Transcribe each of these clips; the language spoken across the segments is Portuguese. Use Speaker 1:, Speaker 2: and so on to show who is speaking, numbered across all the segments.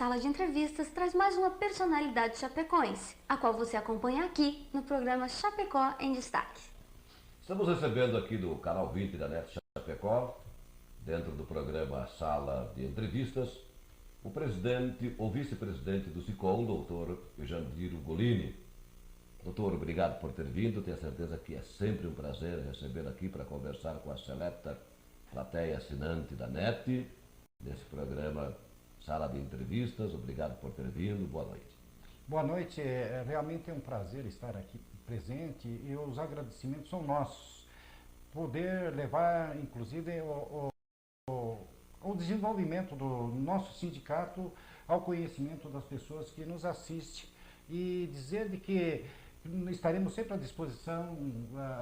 Speaker 1: Sala de Entrevistas traz mais uma personalidade chapecoense, a qual você acompanha aqui no programa Chapecó em Destaque.
Speaker 2: Estamos recebendo aqui do canal 20 da NET Chapecó, dentro do programa Sala de Entrevistas, o presidente ou vice-presidente do SICOM, doutor Jandiro Golini. Doutor, obrigado por ter vindo. Tenho certeza que é sempre um prazer recebê-lo aqui para conversar com a seleta plateia assinante da NET, nesse programa Sala de Entrevistas. Obrigado por ter vindo. Boa noite.
Speaker 3: Boa noite. Realmente é um prazer estar aqui presente e os agradecimentos são nossos. Poder levar, inclusive, o desenvolvimento do nosso sindicato ao conhecimento das pessoas que nos assistem e dizer de que estaremos sempre à disposição,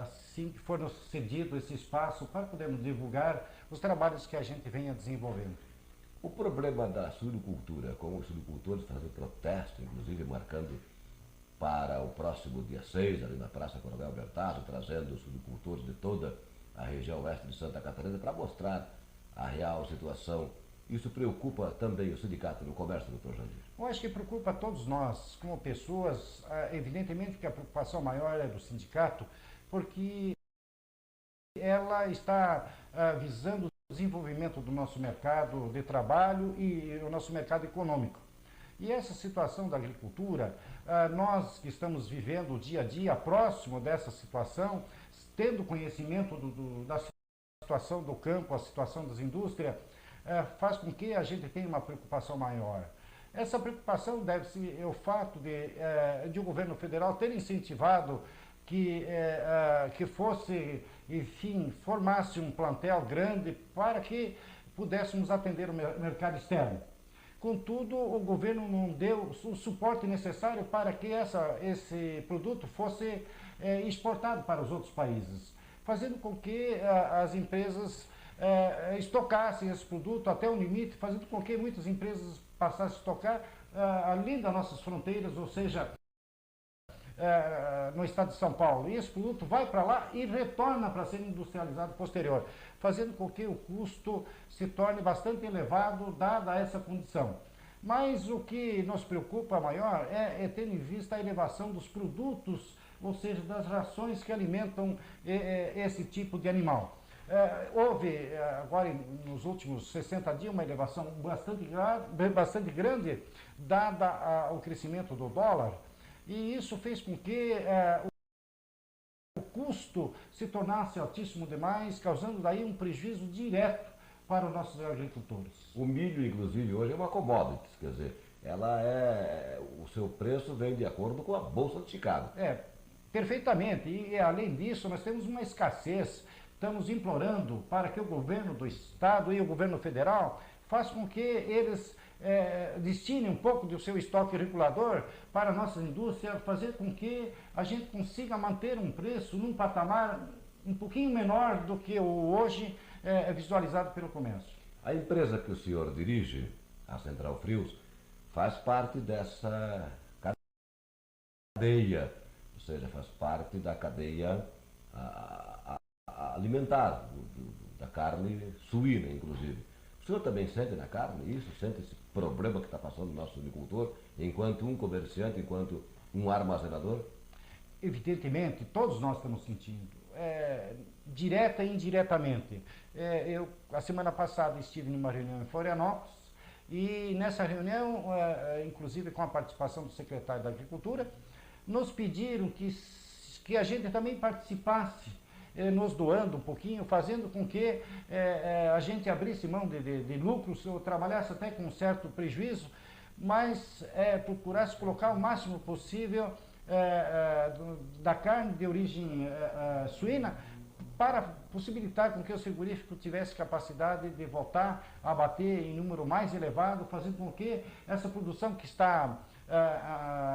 Speaker 3: assim que for nos cedido esse espaço, para podermos divulgar os trabalhos que a gente venha desenvolvendo.
Speaker 2: O problema da suinocultura, como os suinocultores fazem protesto, inclusive marcando para o próximo dia 6, ali na Praça Coronel Bertazzo, trazendo os suinocultores de toda a região oeste de Santa Catarina para mostrar a real situação. Isso preocupa também o Sindicato do Comércio, doutor Jandir?
Speaker 3: Eu acho que preocupa todos nós, como pessoas. Evidentemente que a preocupação maior é do sindicato, porque ela está visando o desenvolvimento do nosso mercado de trabalho e o nosso mercado econômico. E essa situação da agricultura, nós que estamos vivendo o dia a dia próximo dessa situação, tendo conhecimento da situação do campo, a situação das indústrias, faz com que a gente tenha uma preocupação maior. Essa preocupação deve-se ao fato de o governo federal ter incentivado que fosse, enfim, formasse um plantel grande para que pudéssemos atender o mercado externo. Contudo, o governo não deu o suporte necessário para que esse produto fosse exportado para os outros países, fazendo com que as empresas estocassem esse produto até o limite, fazendo com que muitas empresas passassem a estocar além das nossas fronteiras, ou seja, no estado de São Paulo. E esse produto vai para lá e retorna para ser industrializado posterior, fazendo com que o custo se torne bastante elevado, dada essa condição. Mas o que nos preocupa maior é ter em vista a elevação dos produtos, ou seja, das rações que alimentam esse tipo de animal. Houve agora nos últimos 60 dias uma elevação bastante grande, dada o crescimento do dólar, e isso fez com que o custo se tornasse altíssimo demais, causando daí um prejuízo direto para os nossos agricultores.
Speaker 2: O milho, inclusive, hoje é uma commodity, quer dizer, o seu preço vem de acordo com a Bolsa de Chicago.
Speaker 3: Perfeitamente, e além disso nós temos uma escassez. Estamos implorando para que o governo do estado e o governo federal façam com que eles destinem um pouco do seu estoque regulador para a nossa indústria, fazer com que a gente consiga manter um preço num patamar um pouquinho menor do que o hoje visualizado pelo comércio.
Speaker 2: A empresa que o senhor dirige, a Central Frios, faz parte dessa cadeia, ou seja, faz parte da cadeia alimentar, da carne suína, inclusive. O senhor também sente na carne isso? Sente esse problema que está passando o nosso agricultor, enquanto um comerciante, enquanto um armazenador?
Speaker 3: Evidentemente, todos nós estamos sentindo, direta e indiretamente. Eu, a semana passada, estive numa reunião em Florianópolis, e nessa reunião, inclusive com a participação do secretário da Agricultura, nos pediram que a gente também participasse, nos doando um pouquinho, fazendo com que a gente abrisse mão de lucros, ou trabalhasse até com um certo prejuízo, mas procurasse colocar o máximo possível da carne de origem suína, para possibilitar com que o frigorífico tivesse capacidade de voltar a bater em número mais elevado, fazendo com que essa produção que está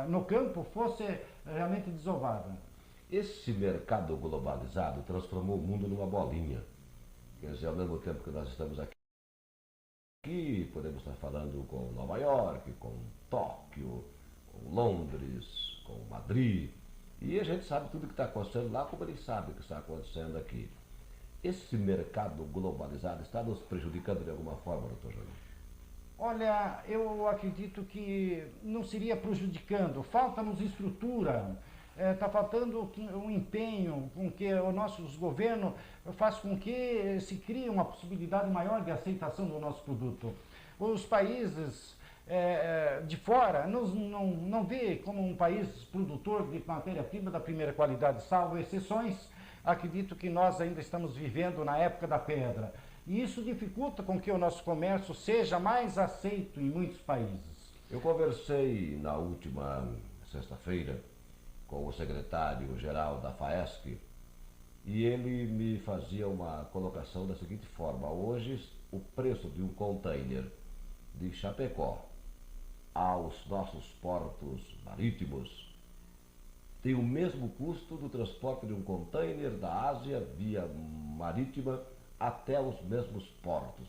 Speaker 3: no campo fosse realmente desovada.
Speaker 2: Esse mercado globalizado transformou o mundo numa bolinha. Quer dizer, ao mesmo tempo que nós estamos aqui, podemos estar falando com Nova York, com Tóquio, com Londres, com Madrid, e a gente sabe tudo o que está acontecendo lá, como eles sabem o que está acontecendo aqui. Esse mercado globalizado está nos prejudicando de alguma forma, doutor Jânio?
Speaker 3: Olha, eu acredito que não seria prejudicando. Falta-nos estrutura, está faltando um empenho com que os nossos governos façam com que se crie uma possibilidade maior de aceitação do nosso produto. Os países de fora não vê como um país produtor de matéria-prima da primeira qualidade, salvo exceções. Acredito que nós ainda estamos vivendo na época da pedra. E isso dificulta com que o nosso comércio seja mais aceito em muitos países.
Speaker 2: Eu conversei na última sexta-feira com o secretário-geral da FAESC e ele me fazia uma colocação da seguinte forma: hoje o preço de um container de Chapecó aos nossos portos marítimos tem o mesmo custo do transporte de um container da Ásia via marítima até os mesmos portos.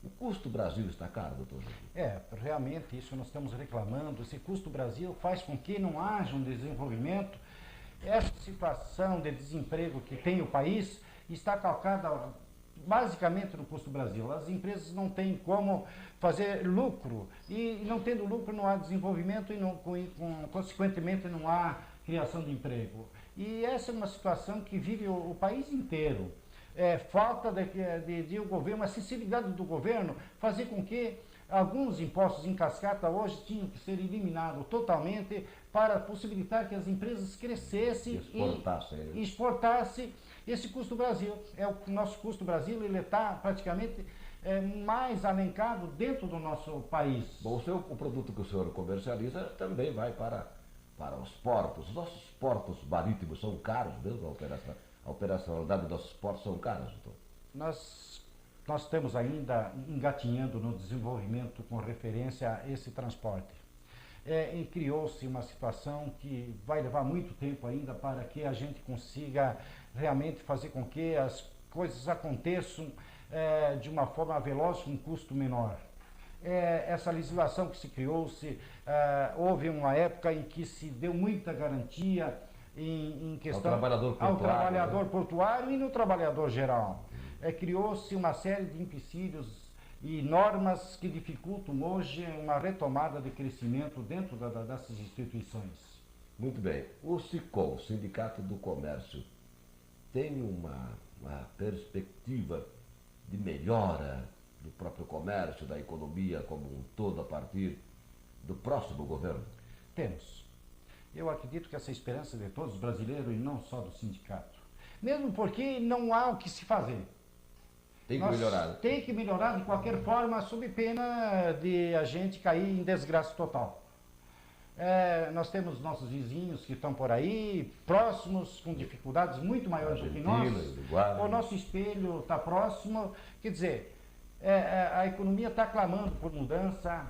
Speaker 2: O custo Brasil está caro, doutor José?
Speaker 3: Realmente isso nós estamos reclamando. Esse custo Brasil faz com que não haja um desenvolvimento. Essa situação de desemprego que tem o país está calcada basicamente no custo Brasil. As empresas não têm como fazer lucro e não tendo lucro não há desenvolvimento e consequentemente não há criação de emprego. E essa é uma situação que vive o país inteiro. Falta de o governo, a sensibilidade do governo fazer com que alguns impostos em cascata hoje tinham que ser eliminados totalmente para possibilitar que as empresas crescessem e exportassem esse custo Brasil. O nosso custo Brasil, ele está praticamente mais alencado dentro do nosso país.
Speaker 2: Bom, o produto que o senhor comercializa também vai para os portos. Os nossos portos marítimos são caros mesmo, a operacionalidade dos nossos portos são caros, doutor?
Speaker 3: Nós estamos ainda engatinhando no desenvolvimento com referência a esse transporte. E criou-se uma situação que vai levar muito tempo ainda para que a gente consiga realmente fazer com que as coisas aconteçam de uma forma veloz, com um custo menor. Essa legislação que se criou-se, houve uma época em que se deu muita garantia em questão ao trabalhador portuário e no trabalhador geral. Criou-se uma série de empecilhos e normas que dificultam hoje uma retomada de crescimento dentro dessas instituições.
Speaker 2: Muito bem. O SICOM, Sindicato do Comércio, tem uma perspectiva de melhora do próprio comércio, da economia como um todo a partir do próximo governo?
Speaker 3: Temos. Eu acredito que essa esperança de todos os brasileiros e não só do sindicato. Mesmo porque não há o que se fazer.
Speaker 2: Tem que melhorar.
Speaker 3: Tem que melhorar de qualquer forma, sob pena de a gente cair em desgraça total. Nós temos nossos vizinhos que estão por aí, próximos, com dificuldades muito maiores do que nós.
Speaker 2: Uruguai.
Speaker 3: O nosso espelho está próximo. Quer dizer, a economia está clamando por mudança.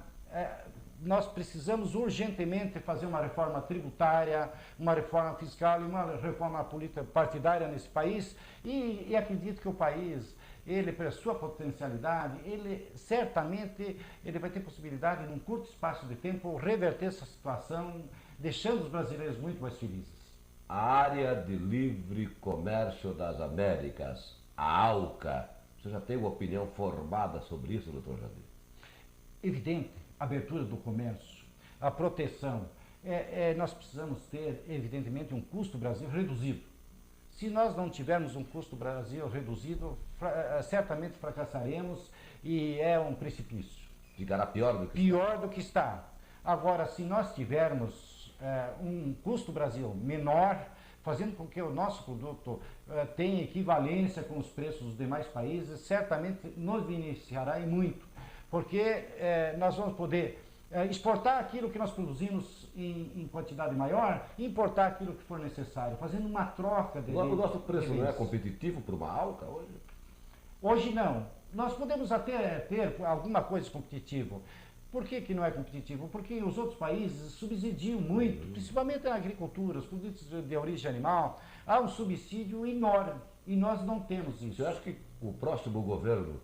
Speaker 3: Nós precisamos urgentemente fazer uma reforma tributária, uma reforma fiscal e uma reforma política partidária nesse país. E acredito que o país, ele, pela sua potencialidade, ele certamente vai ter possibilidade, num curto espaço de tempo, reverter essa situação, deixando os brasileiros muito mais felizes.
Speaker 2: A Área de Livre Comércio das Américas, a ALCA, você já tem uma opinião formada sobre isso, doutor Jadir?
Speaker 3: Evidente, a abertura do comércio, a proteção. Nós precisamos ter, evidentemente, um custo Brasil reduzido. Se nós não tivermos um custo Brasil reduzido, certamente fracassaremos e é um precipício.
Speaker 2: Ficará pior do que
Speaker 3: pior do que está. Agora, se nós tivermos um custo Brasil menor, fazendo com que o nosso produto tenha equivalência com os preços dos demais países, certamente nos beneficiará e muito, porque nós vamos poder exportar aquilo que nós produzimos em quantidade maior e importar aquilo que for necessário, fazendo uma troca de...
Speaker 2: O nosso preço não é competitivo para uma ALCA hoje?
Speaker 3: Hoje não. Nós podemos até ter alguma coisa competitiva. Por que não é competitivo? Porque os outros países subsidiam muito, principalmente na agricultura, os produtos de origem animal, há um subsídio enorme e nós não temos isso.
Speaker 2: Você acha que o próximo governo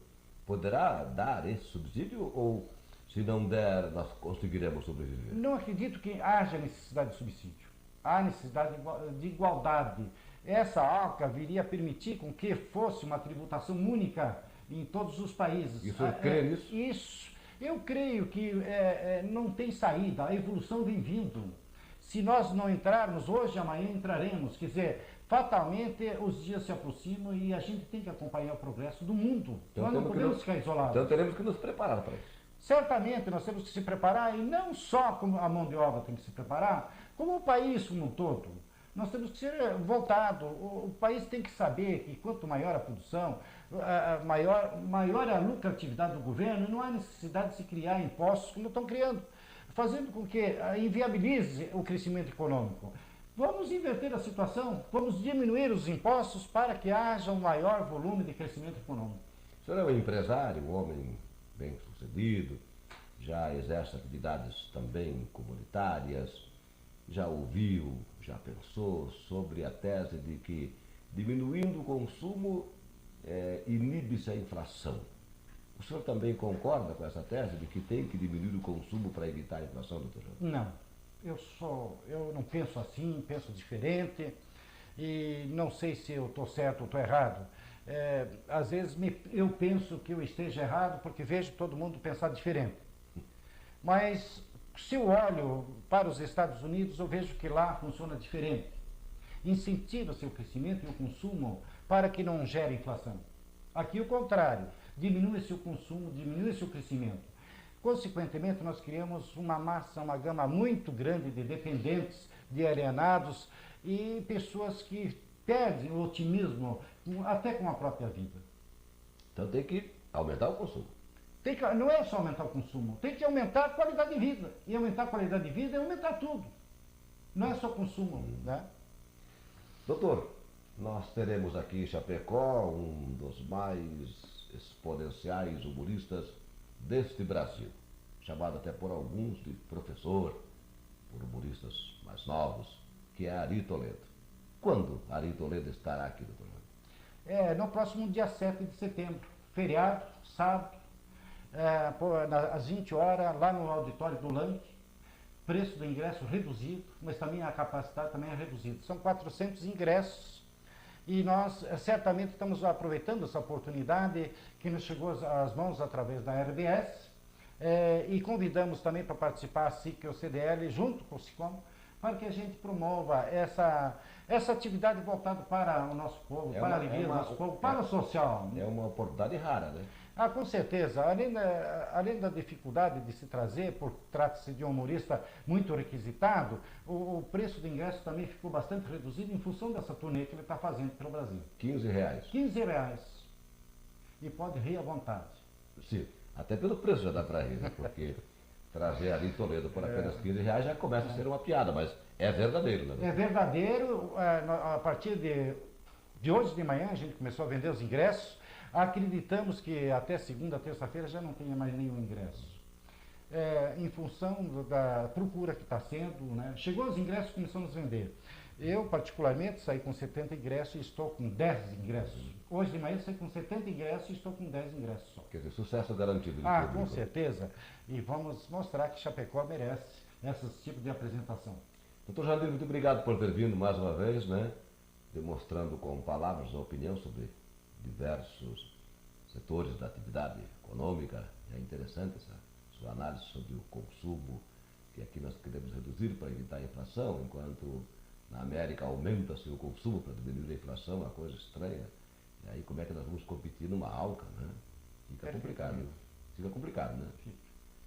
Speaker 2: poderá dar esse subsídio ou, se não der, nós conseguiremos sobreviver?
Speaker 3: Não acredito que haja necessidade de subsídio. Há necessidade de igualdade. Essa ALCA viria a permitir com que fosse uma tributação única em todos os países.
Speaker 2: E o senhor crê nisso?
Speaker 3: Isso. Eu creio que não tem saída, a evolução vem vindo. Se nós não entrarmos hoje, amanhã entraremos. Quer dizer, fatalmente os dias se aproximam e a gente tem que acompanhar o progresso do mundo.
Speaker 2: Então,
Speaker 3: nós não podemos ficar isolados.
Speaker 2: Então teremos que nos preparar para isso.
Speaker 3: Certamente nós temos que se preparar, e não só como a mão de obra tem que se preparar, como o país como um todo. Nós temos que ser voltado. O país tem que saber que quanto maior a produção, maior a lucratividade do governo, não há necessidade de se criar impostos como estão criando, fazendo com que inviabilize o crescimento econômico. Vamos inverter a situação, vamos diminuir os impostos para que haja um maior volume de crescimento econômico.
Speaker 2: O senhor é um empresário, um homem bem-sucedido, já exerce atividades também comunitárias, já ouviu, já pensou sobre a tese de que diminuindo o consumo inibe-se a inflação. O senhor também concorda com essa tese de que tem que diminuir o consumo para evitar a inflação, doutor João?
Speaker 3: Não, eu não penso assim, penso diferente e não sei se eu estou certo ou estou errado. Às vezes eu penso que eu esteja errado porque vejo todo mundo pensar diferente. Mas se eu olho para os Estados Unidos, eu vejo que lá funciona diferente. Incentiva-se o crescimento e o consumo para que não gere inflação. Aqui o contrário, diminui-se o consumo, diminui-se o crescimento. Consequentemente, nós criamos uma gama muito grande de dependentes, de alienados e pessoas que perdem o otimismo até com a própria vida.
Speaker 2: Então tem que aumentar o consumo.
Speaker 3: Não é só aumentar o consumo, tem que aumentar a qualidade de vida. E aumentar a qualidade de vida é aumentar tudo. Não é só consumo, né?
Speaker 2: Doutor, nós teremos aqui em Chapecó um dos mais exponenciais humoristas deste Brasil, chamado até por alguns de professor, por humoristas mais novos, que é Ari Toledo. Quando Ari Toledo estará aqui, doutor?
Speaker 3: No próximo dia 7 de setembro, feriado, sábado, às 20 horas, lá no auditório do LANC, preço do ingresso reduzido, mas também a capacidade também é reduzida. São 400 ingressos e nós certamente estamos aproveitando essa oportunidade que nos chegou às mãos através da RBS e convidamos também para participar a SIC e o CDL junto com o SICOM, para que a gente promova essa atividade voltada para o nosso povo, para a alegria do nosso povo, para o social.
Speaker 2: É uma oportunidade rara, né?
Speaker 3: Com certeza. Além da dificuldade de se trazer, por trata-se de um humorista muito requisitado, o preço do ingresso também ficou bastante reduzido em função dessa turnê que ele está fazendo pelo Brasil.
Speaker 2: R$15.
Speaker 3: R$15. E pode rir à vontade.
Speaker 2: Sim, até pelo preço já dá para rir, né? Porque trazer Ari Toledo por apenas R$15 já começa a ser uma piada, mas é verdadeiro, né?
Speaker 3: É verdadeiro. A partir de hoje de manhã a gente começou a vender os ingressos. Acreditamos que até segunda, terça-feira já não tenha mais nenhum ingresso. Em função da procura que está sendo, né? Chegou os ingressos, começamos a vender. Eu, particularmente, saí com 70 ingressos e estou com 10 ingressos. Hoje de manhã saí com 70 ingressos e estou com 10 ingressos só.
Speaker 2: Quer dizer, sucesso garantido.
Speaker 3: Com certeza. E vamos mostrar que Chapecó merece esse tipo de apresentação.
Speaker 2: Doutor Jandir, muito obrigado por ter vindo mais uma vez, né? Demonstrando com palavras a opinião sobre diversos setores da atividade econômica. É interessante essa sua análise sobre o consumo, que aqui nós queremos reduzir para evitar a inflação, enquanto na América aumenta-se o consumo para diminuir a inflação, uma coisa estranha. E aí como é que nós vamos competir numa alca, né? Fica complicado. Fica complicado, né?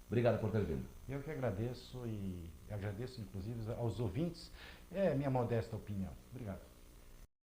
Speaker 2: Obrigado por ter vindo.
Speaker 3: Eu que agradeço e agradeço inclusive aos ouvintes. É minha modesta opinião. Obrigado.